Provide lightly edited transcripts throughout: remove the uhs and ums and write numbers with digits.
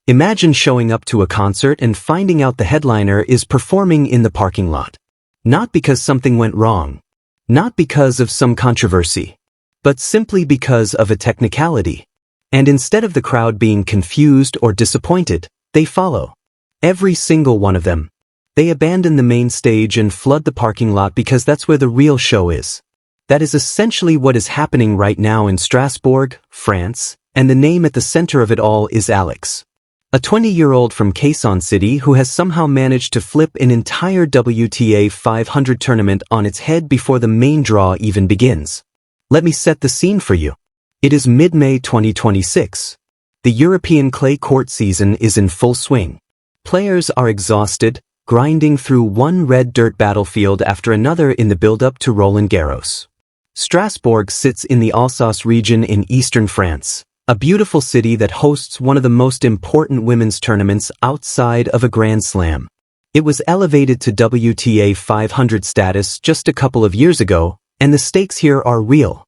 Imagine showing up to a concert and finding out the headliner is performing in the parking lot. Not because something went wrong, not because of some controversy, but simply because of a technicality. And instead of the crowd being confused or disappointed, they follow. Every single one of them. They abandon the main stage and flood the parking lot because that's where the real show is. That is essentially what is happening right now in Strasbourg, France, and the name at the center of it all is Alex. A 20-year-old from Quezon City who has somehow managed to flip an entire WTA 500 tournament on its head before the main draw even begins. Let me set the scene for you. It is mid-May 2026. The European clay court season is in full swing. Players are exhausted, grinding through one red dirt battlefield after another in the build-up to Roland Garros. Strasbourg sits in the Alsace region in eastern France, a beautiful city that hosts one of the most important women's tournaments outside of a Grand Slam. It was elevated to WTA 500 status just a couple of years ago, and the stakes here are real.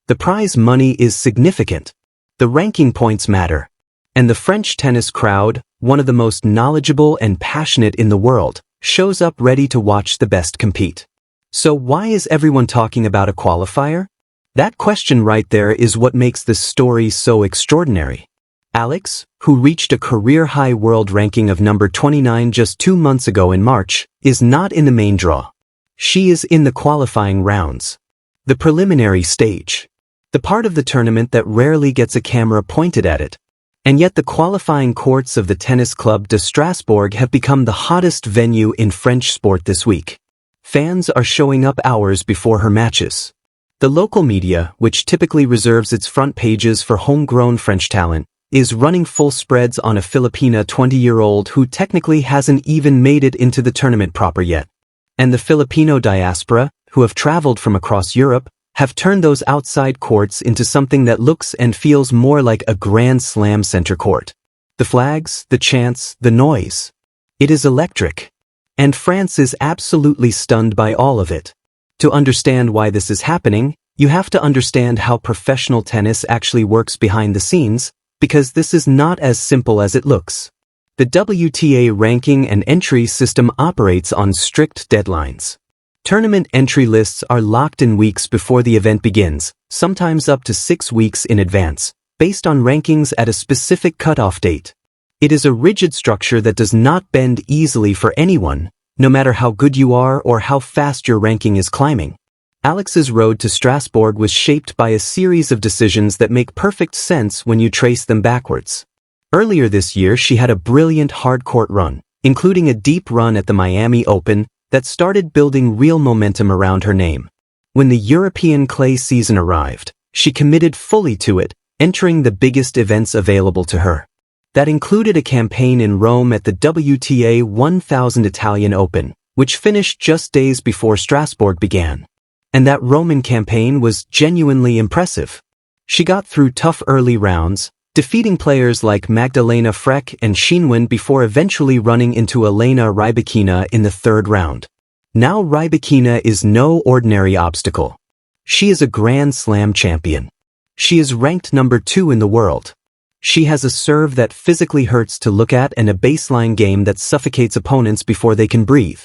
The prize money is significant. The ranking points matter. And the French tennis crowd, one of the most knowledgeable and passionate in the world, shows up ready to watch the best compete. So why is everyone talking about a qualifier? That question right there is what makes this story so extraordinary. Alex, who reached a career-high world ranking of number 29 just 2 months ago in March, is not in the main draw. She is in the qualifying rounds. The preliminary stage. The part of the tournament that rarely gets a camera pointed at it. And yet the qualifying courts of the Tennis Club de Strasbourg have become the hottest venue in French sport this week. Fans are showing up hours before her matches. The local media, which typically reserves its front pages for homegrown French talent, is running full spreads on a Filipina 20-year-old who technically hasn't even made it into the tournament proper yet. And the Filipino diaspora, who have traveled from across Europe, have turned those outside courts into something that looks and feels more like a Grand Slam center court. The flags, the chants, the noise. It is electric. And France is absolutely stunned by all of it. To understand why this is happening, you have to understand how professional tennis actually works behind the scenes, because this is not as simple as it looks. The WTA ranking and entry system operates on strict deadlines. Tournament entry lists are locked in weeks before the event begins, sometimes up to 6 weeks in advance, based on rankings at a specific cutoff date. It is a rigid structure that does not bend easily for anyone, no matter how good you are or how fast your ranking is climbing. Alex's road to Strasbourg was shaped by a series of decisions that make perfect sense when you trace them backwards. Earlier this year, she had a brilliant hard-court run, including a deep run at the Miami Open that started building real momentum around her name. When the European clay season arrived, she committed fully to it, entering the biggest events available to her. That included a campaign in Rome at the WTA 1000 Italian Open, which finished just days before Strasbourg began. And that Roman campaign was genuinely impressive. She got through tough early rounds, defeating players like Magdalena Frech and Shinwen before eventually running into Elena Rybakina in the third round. Now Rybakina is no ordinary obstacle. She is a Grand Slam champion. She is ranked number 2 in the world. She has a serve that physically hurts to look at and a baseline game that suffocates opponents before they can breathe.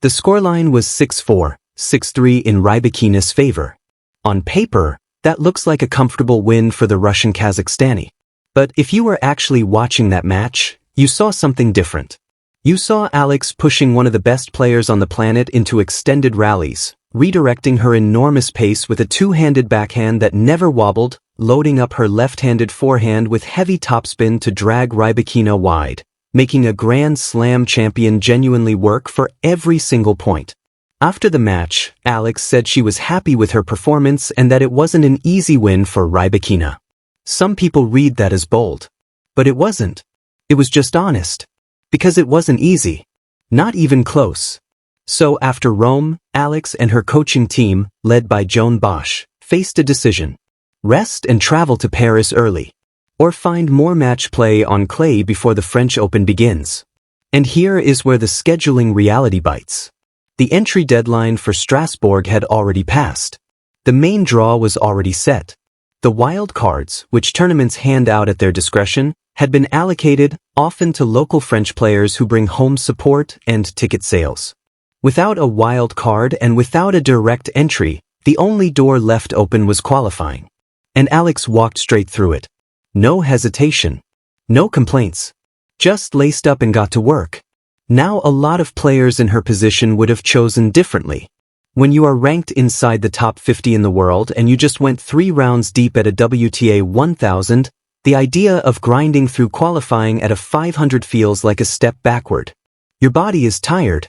The scoreline was 6-4, 6-3 in Rybakina's favor. On paper, that looks like a comfortable win for the Russian Kazakhstani. But if you were actually watching that match, you saw something different. You saw Alex pushing one of the best players on the planet into extended rallies, redirecting her enormous pace with a two-handed backhand that never wobbled, loading up her left-handed forehand with heavy topspin to drag Rybakina wide, making a Grand Slam champion genuinely work for every single point. After the match, Alex said she was happy with her performance and that it wasn't an easy win for Rybakina. Some people read that as bold. But it wasn't. It was just honest. Because it wasn't easy. Not even close. So after Rome, Alex and her coaching team, led by Joan Bosch, faced a decision. Rest and travel to Paris early. Or find more match play on clay before the French Open begins. And here is where the scheduling reality bites. The entry deadline for Strasbourg had already passed. The main draw was already set. The wild cards, which tournaments hand out at their discretion, had been allocated, often to local French players who bring home support and ticket sales. Without a wild card and without a direct entry, the only door left open was qualifying. And Alex walked straight through it. No hesitation. No complaints. Just laced up and got to work. Now a lot of players in her position would have chosen differently. When you are ranked inside the top 50 in the world and you just went 3 rounds deep at a WTA 1000, the idea of grinding through qualifying at a 500 feels like a step backward. Your body is tired.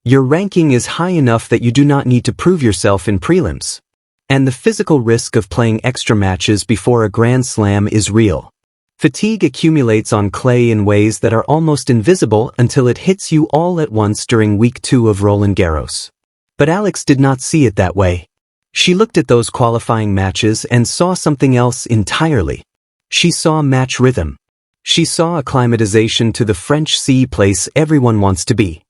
Your ranking is high enough that you do not need to prove yourself in prelims. And the physical risk of playing extra matches before a Grand Slam is real. Fatigue accumulates on clay in ways that are almost invisible until it hits you all at once during week 2 of Roland Garros. But Alex did not see it that way. She looked at those qualifying matches and saw something else entirely. She saw match rhythm. She saw acclimatization to the French sea place everyone wants to be.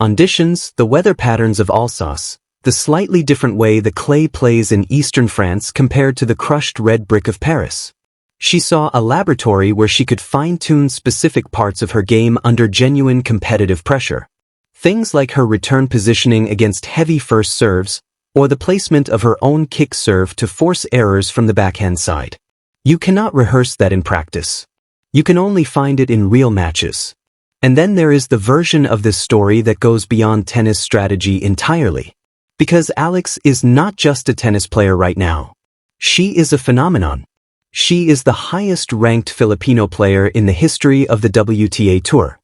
Auditions, the weather patterns of Alsace, the slightly different way the clay plays in eastern France compared to the crushed red brick of Paris. She saw a laboratory where she could fine-tune specific parts of her game under genuine competitive pressure. Things like her return positioning against heavy first serves, or the placement of her own kick serve to force errors from the backhand side. You cannot rehearse that in practice. You can only find it in real matches. And then there is the version of this story that goes beyond tennis strategy entirely. Because Alex is not just a tennis player right now. She is a phenomenon. She is the highest-ranked Filipino player in the history of the WTA Tour.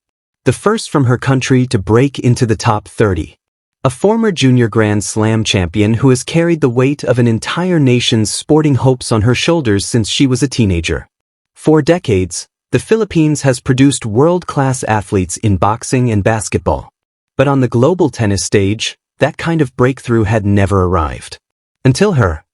The first from her country to break into the top 30. A former junior Grand Slam champion who has carried the weight of an entire nation's sporting hopes on her shoulders since she was a teenager. For decades, the Philippines has produced world-class athletes in boxing and basketball. But on the global tennis stage, that kind of breakthrough had never arrived. Until her.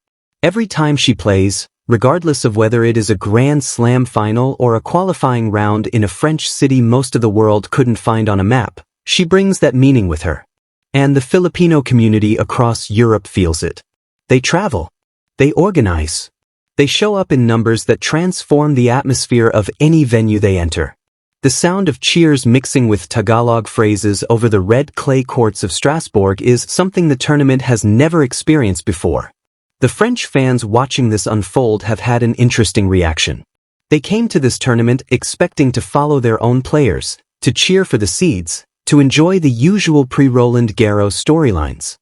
Every time she plays, regardless of whether it is a Grand Slam final or a qualifying round in a French city most of the world couldn't find on a map, she brings that meaning with her. And the Filipino community across Europe feels it. They travel. They organize. They show up in numbers that transform the atmosphere of any venue they enter. The sound of cheers mixing with Tagalog phrases over the red clay courts of Strasbourg is something the tournament has never experienced before. The French fans watching this unfold have had an interesting reaction. They came to this tournament expecting to follow their own players, to cheer for the seeds, to enjoy the usual pre-Roland Garros storylines.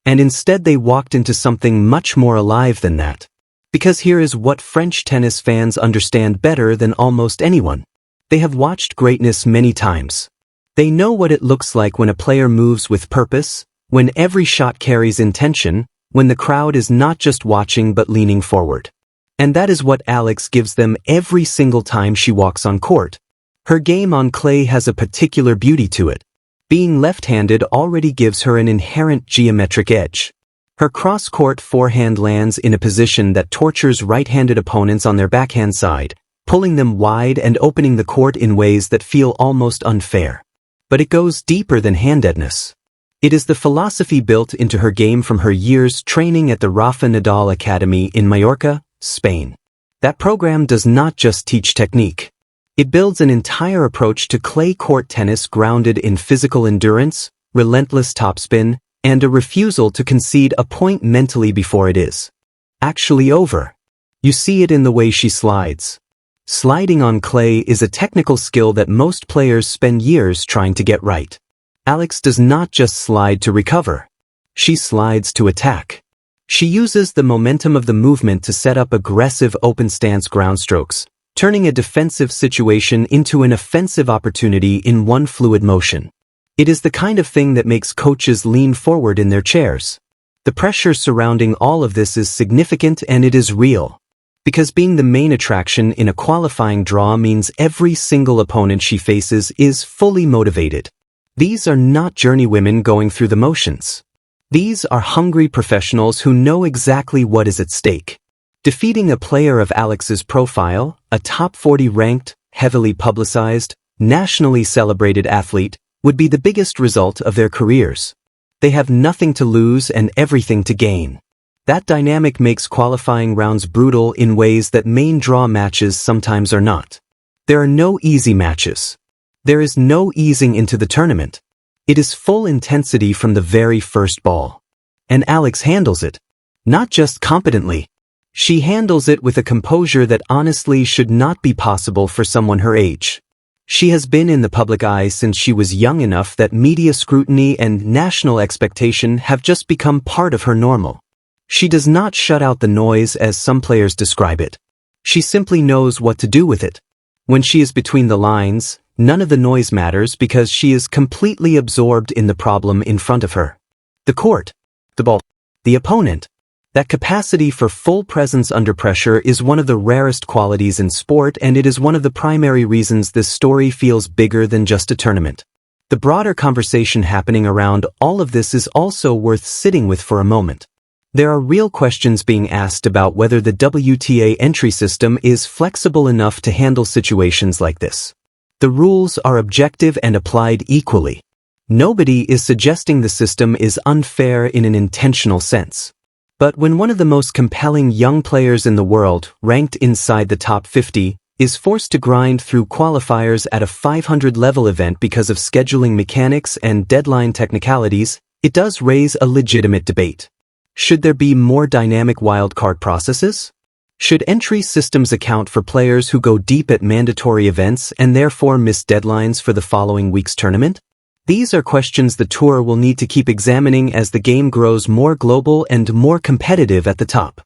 And instead they walked into something much more alive than that. Because here is what French tennis fans understand better than almost anyone. They have watched greatness many times. They know what it looks like when a player moves with purpose, when every shot carries intention, when the crowd is not just watching but leaning forward. And that is what Alex gives them every single time she walks on court. Her game on clay has a particular beauty to it. Being left-handed already gives her an inherent geometric edge. Her cross-court forehand lands in a position that tortures right-handed opponents on their backhand side, pulling them wide and opening the court in ways that feel almost unfair. But it goes deeper than handedness. It is the philosophy built into her game from her years training at the Rafa Nadal Academy in Mallorca, Spain. That program does not just teach technique. It builds an entire approach to clay court tennis grounded in physical endurance, relentless topspin, and a refusal to concede a point mentally before it is actually over. You see it in the way she slides. Sliding on clay is a technical skill that most players spend years trying to get right. Alex does not just slide to recover. She slides to attack. She uses the momentum of the movement to set up aggressive open stance ground strokes, turning a defensive situation into an offensive opportunity in one fluid motion. It is the kind of thing that makes coaches lean forward in their chairs. The pressure surrounding all of this is significant and it is real. Because being the main attraction in a qualifying draw means every single opponent she faces is fully motivated. These are not journeywomen going through the motions. These are hungry professionals who know exactly what is at stake. Defeating a player of Alex's profile, a top 40 ranked, heavily publicized, nationally celebrated athlete, would be the biggest result of their careers. They have nothing to lose and everything to gain. That dynamic makes qualifying rounds brutal in ways that main draw matches sometimes are not. There are no easy matches. There is no easing into the tournament. It is full intensity from the very first ball. And Alex handles it. Not just competently. She handles it with a composure that honestly should not be possible for someone her age. She has been in the public eye since she was young enough that media scrutiny and national expectation have just become part of her normal. She does not shut out the noise as some players describe it. She simply knows what to do with it. When she is between the lines, none of the noise matters because she is completely absorbed in the problem in front of her. The court, the ball, the opponent. That capacity for full presence under pressure is one of the rarest qualities in sport, and it is one of the primary reasons this story feels bigger than just a tournament. The broader conversation happening around all of this is also worth sitting with for a moment. There are real questions being asked about whether the WTA entry system is flexible enough to handle situations like this. The rules are objective and applied equally. Nobody is suggesting the system is unfair in an intentional sense. But when one of the most compelling young players in the world, ranked inside the top 50, is forced to grind through qualifiers at a 500-level event because of scheduling mechanics and deadline technicalities, it does raise a legitimate debate. Should there be more dynamic wildcard processes? Should entry systems account for players who go deep at mandatory events and therefore miss deadlines for the following week's tournament? These are questions the tour will need to keep examining as the game grows more global and more competitive at the top.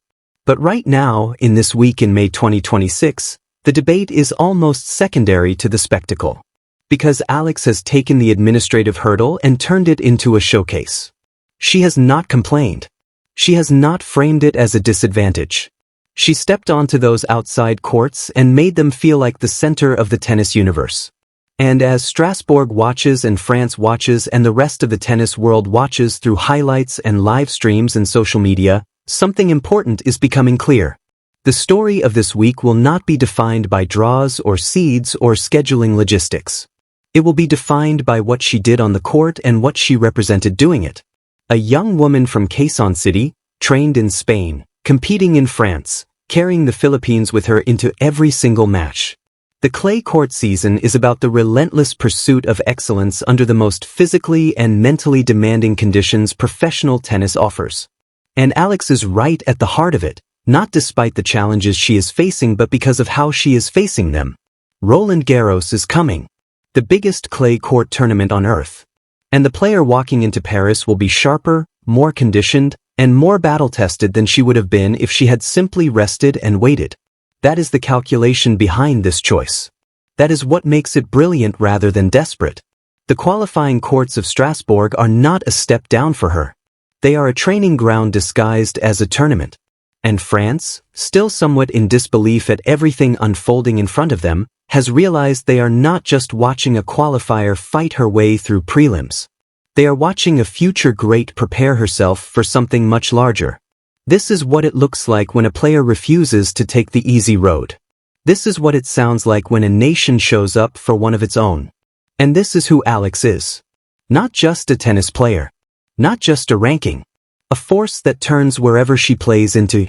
But right now, in this week in May 2026, the debate is almost secondary to the spectacle. Because Alex has taken the administrative hurdle and turned it into a showcase. She has not complained. She has not framed it as a disadvantage. She stepped onto those outside courts and made them feel like the center of the tennis universe. And as Strasbourg watches and France watches and the rest of the tennis world watches through highlights and live streams and social media, something important is becoming clear. The story of this week will not be defined by draws or seeds or scheduling logistics. It will be defined by what she did on the court and what she represented doing it. A young woman from Quezon City, trained in Spain, competing in France, carrying the Philippines with her into every single match. The clay court season is about the relentless pursuit of excellence under the most physically and mentally demanding conditions professional tennis offers. And Alex is right at the heart of it, not despite the challenges she is facing but because of how she is facing them. Roland Garros is coming. The biggest clay court tournament on earth. And the player walking into Paris will be sharper, more conditioned, and more battle-tested than she would have been if she had simply rested and waited. That is the calculation behind this choice. That is what makes it brilliant rather than desperate. The qualifying courts of Strasbourg are not a step down for her. They are a training ground disguised as a tournament. And France, still somewhat in disbelief at everything unfolding in front of them, has realized they are not just watching a qualifier fight her way through prelims. They are watching a future great prepare herself for something much larger. This is what it looks like when a player refuses to take the easy road. This is what it sounds like when a nation shows up for one of its own. And this is who Alex is. Not just a tennis player. Not just a ranking. A force that turns wherever she plays into